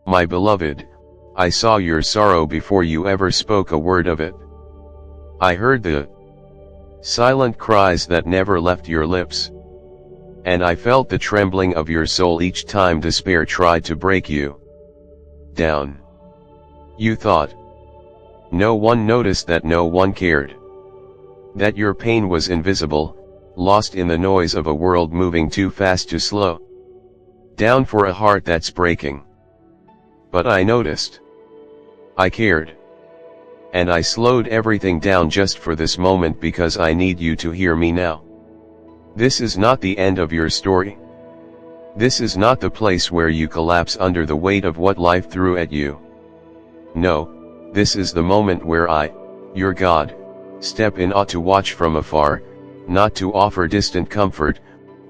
My beloved, I saw your sorrow before you ever spoke a word of it. I heard the silent cries that never left your lips. And I felt the trembling of your soul each time despair tried to break you down. You thought no one noticed, that no one cared, that your pain was invisible, lost in the noise of a world moving too fast to slow down for a heart that's breaking. But I noticed. I cared. And I slowed everything down just for this moment, because I need you to hear me now. This is not the end of your story. This is not the place where you collapse under the weight of what life threw at you. No, this is the moment where I, your God, step in to watch from afar, not to offer distant comfort,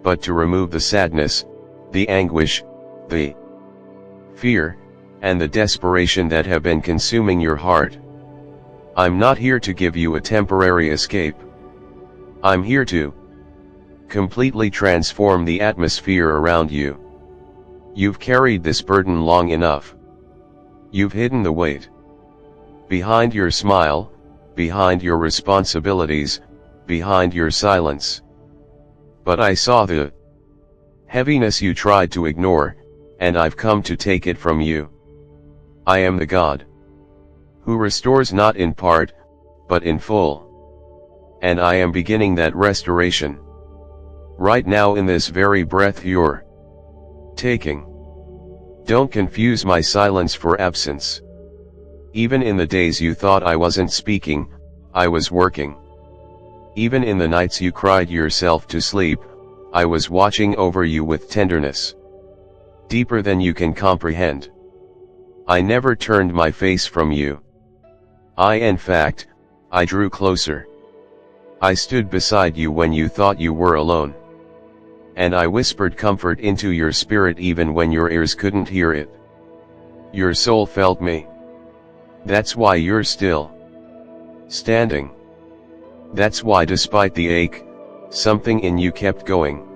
but to remove the sadness, the anguish, the fear, and the desperation that have been consuming your heart. I'm not here to give you a temporary escape. I'm here to completely transform the atmosphere around you. You've carried this burden long enough. You've hidden the weight behind your smile, behind your responsibilities, behind your silence. But I saw the heaviness you tried to ignore, and I've come to take it from you. I am the God who restores not in part, but in full. And I am beginning that restoration right now, in this very breath you're taking. Don't confuse my silence for absence. Even in the days you thought I wasn't speaking, I was working. Even in the nights you cried yourself to sleep, I was watching over you with tenderness deeper than you can comprehend. I never turned my face from you. In fact, I drew closer. I stood beside you when you thought you were alone. And I whispered comfort into your spirit even when your ears couldn't hear it. Your soul felt me. That's why you're still standing. That's why, despite the ache, something in you kept going.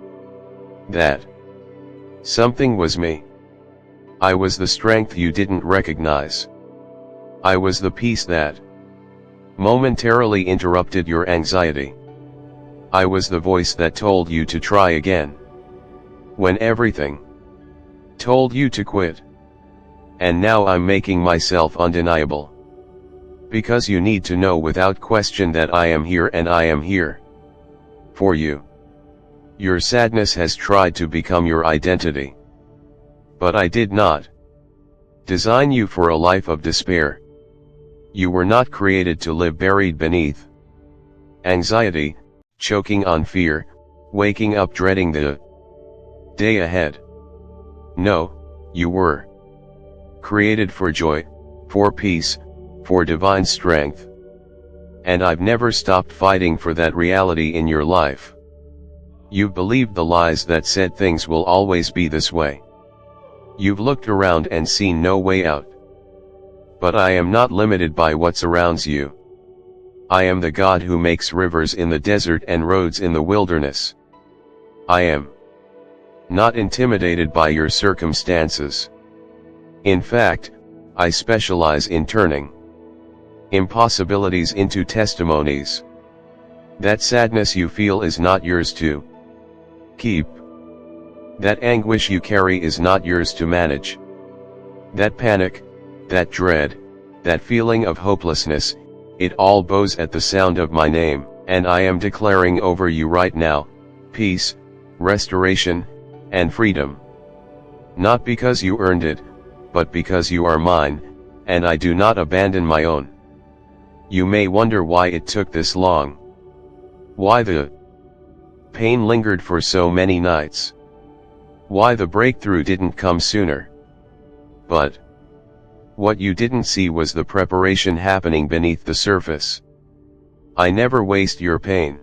That something was me. I was the strength you didn't recognize. I was the peace that momentarily interrupted your anxiety. I was the voice that told you to try again when everything told you to quit. And now I'm making myself undeniable, because you need to know without question that I am here, and I am here for you. Your sadness has tried to become your identity. But I did not design you for a life of despair. You were not created to live buried beneath anxiety, choking on fear, waking up dreading the day ahead. No, you were created for joy, for peace, for divine strength. And I've never stopped fighting for that reality in your life. You've believed the lies that said things will always be this way. You've looked around and seen no way out. But I am not limited by what surrounds you. I am the God who makes rivers in the desert and roads in the wilderness. I am not intimidated by your circumstances. In fact, I specialize in turning impossibilities into testimonies. That sadness you feel is not yours to keep. That anguish you carry is not yours to manage. That panic, that dread, that feeling of hopelessness, it all bows at the sound of my name, and I am declaring over you right now, peace, restoration, and freedom. Not because you earned it, but because you are mine, and I do not abandon my own. You may wonder why it took this long. Why the pain lingered for so many nights. Why the breakthrough didn't come sooner. But what you didn't see was the preparation happening beneath the surface. I never waste your pain.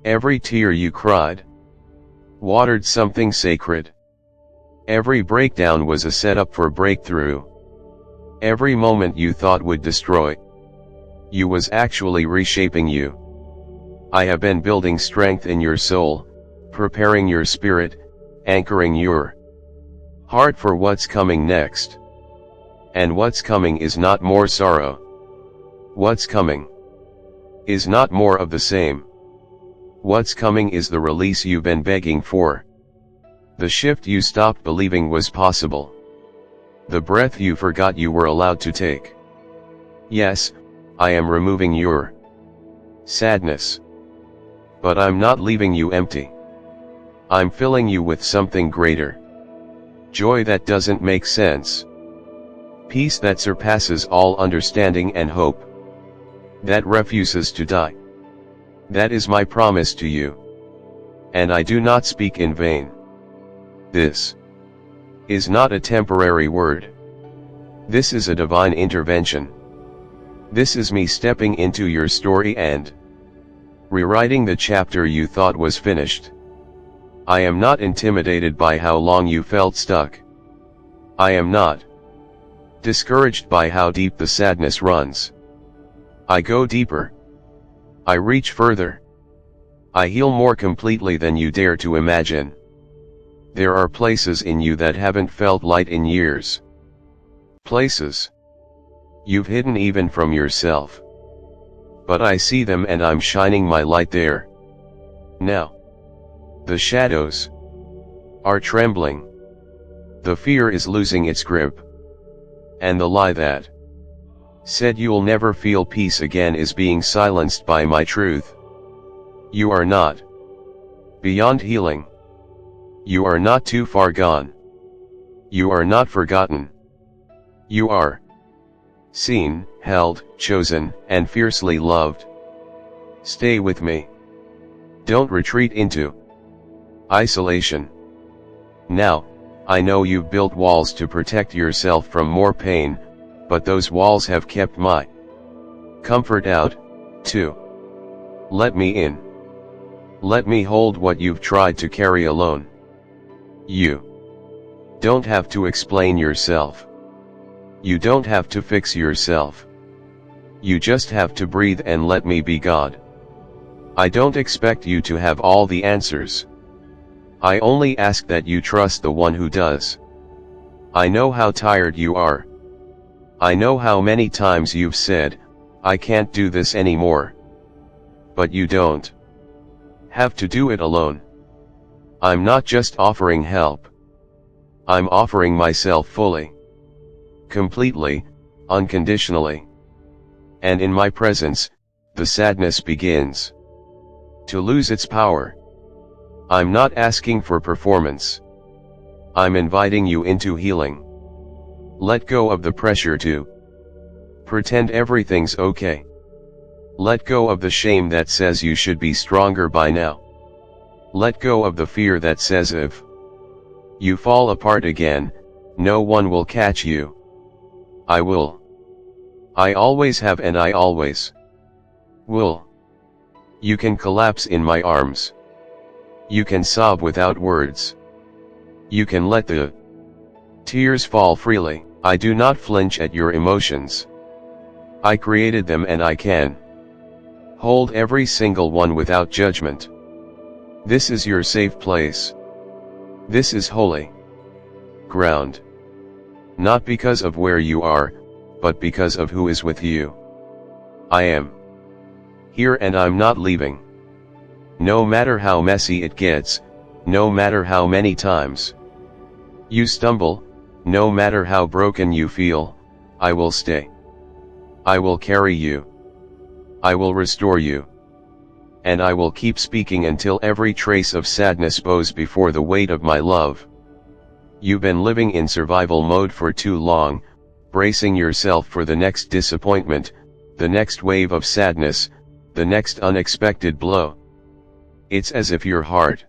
Every tear you cried watered something sacred. Every breakdown was a setup for breakthrough. Every moment you thought would destroy you was actually reshaping you. I have been building strength in your soul, preparing your spirit, anchoring your heart for what's coming next. And what's coming is not more sorrow. What's coming is not more of the same. What's coming is the release you've been begging for. The shift you stopped believing was possible. The breath you forgot you were allowed to take. Yes, I am removing your sadness. But I'm not leaving you empty. I'm filling you with something greater. Joy that doesn't make sense. Peace that surpasses all understanding and hope. That refuses to die. That is my promise to you. And I do not speak in vain. This is not a temporary word. This is a divine intervention. This is me stepping into your story and rewriting the chapter you thought was finished. I am not intimidated by how long you felt stuck. I am not discouraged by how deep the sadness runs. I go deeper. I reach further. I heal more completely than you dare to imagine. There are places in you that haven't felt light in years. Places you've hidden even from yourself. But I see them and I'm shining my light there. Now. The shadows are trembling. The fear is losing its grip. And the lie that said you'll never feel peace again is being silenced by my truth. You are not beyond healing. You are not too far gone. You are not forgotten. You are seen, held, chosen, and fiercely loved. Stay with me. Don't retreat into isolation. Now, I know you've built walls to protect yourself from more pain, but those walls have kept my comfort out, too. Let me in. Let me hold what you've tried to carry alone. You don't have to explain yourself. You don't have to fix yourself. You just have to breathe and let me be God. I don't expect you to have all the answers. I only ask that you trust the one who does. I know how tired you are. I know how many times you've said, I can't do this anymore. But you don't have to do it alone. I'm not just offering help. I'm offering myself fully. Completely, unconditionally. And in my presence, the sadness begins to lose its power. I'm not asking for performance. I'm inviting you into healing. Let go of the pressure to pretend everything's okay. Let go of the shame that says you should be stronger by now. Let go of the fear that says if you fall apart again, no one will catch you. I will. I always have and I always will. You can collapse in my arms. You can sob without words. You can let the tears fall freely. I do not flinch at your emotions. I created them and I can hold every single one without judgment. This is your safe place. This is holy ground. Not because of where you are, but because of who is with you. I am here and I'm not leaving. No matter how messy it gets, no matter how many times you stumble, no matter how broken you feel, I will stay. I will carry you. I will restore you. And I will keep speaking until every trace of sadness bows before the weight of my love. You've been living in survival mode for too long, bracing yourself for the next disappointment, the next wave of sadness, the next unexpected blow. It's as if your heart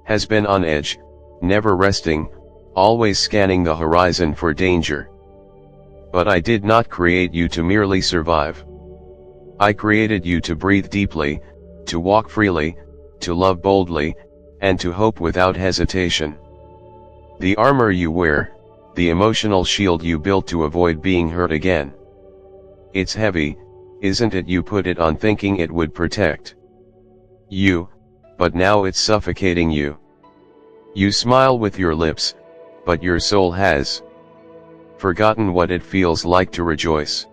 has been on edge, never resting, always scanning the horizon for danger. But I did not create you to merely survive. I created you to breathe deeply, to walk freely, to love boldly, and to hope without hesitation. The armor you wear, the emotional shield you built to avoid being hurt again. It's heavy, isn't it? You put it on thinking it would protect you, but now it's suffocating you. You smile with your lips, but your soul has forgotten what it feels like to rejoice.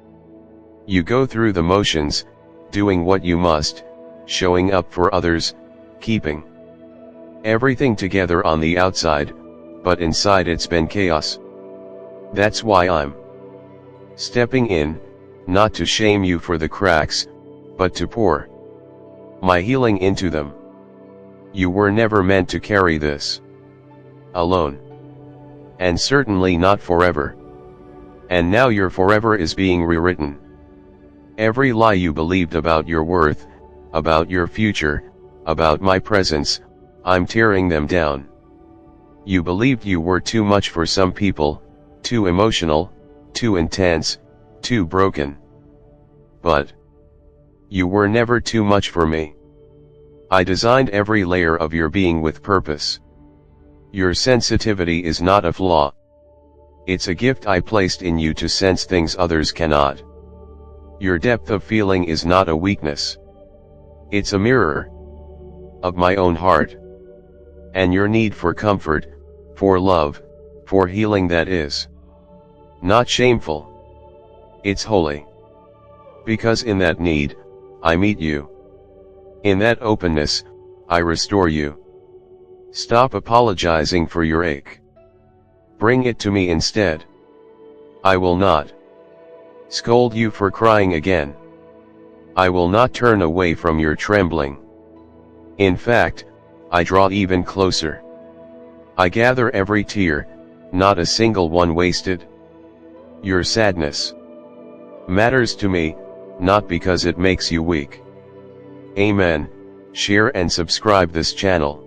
You go through the motions, doing what you must, showing up for others, keeping everything together on the outside, but inside it's been chaos. That's why I'm stepping in, not to shame you for the cracks, but to pour my healing into them. You were never meant to carry this alone. And certainly not forever. And now your forever is being rewritten. Every lie you believed about your worth, about your future, about my presence, I'm tearing them down. You believed you were too much for some people, too emotional, too intense, too broken. But you were never too much for me. I designed every layer of your being with purpose. Your sensitivity is not a flaw. It's a gift I placed in you to sense things others cannot. Your depth of feeling is not a weakness. It's a mirror of my own heart. And your need for comfort, for love, for healing that is not shameful. It's holy. Because in that need, I meet you. In that openness, I restore you. Stop apologizing for your ache. Bring it to me instead. I will not scold you for crying again. I will not turn away from your trembling. In fact, I draw even closer. I gather every tear, not a single one wasted. Your sadness matters to me, not because it makes you weak. Amen. Share and subscribe this channel.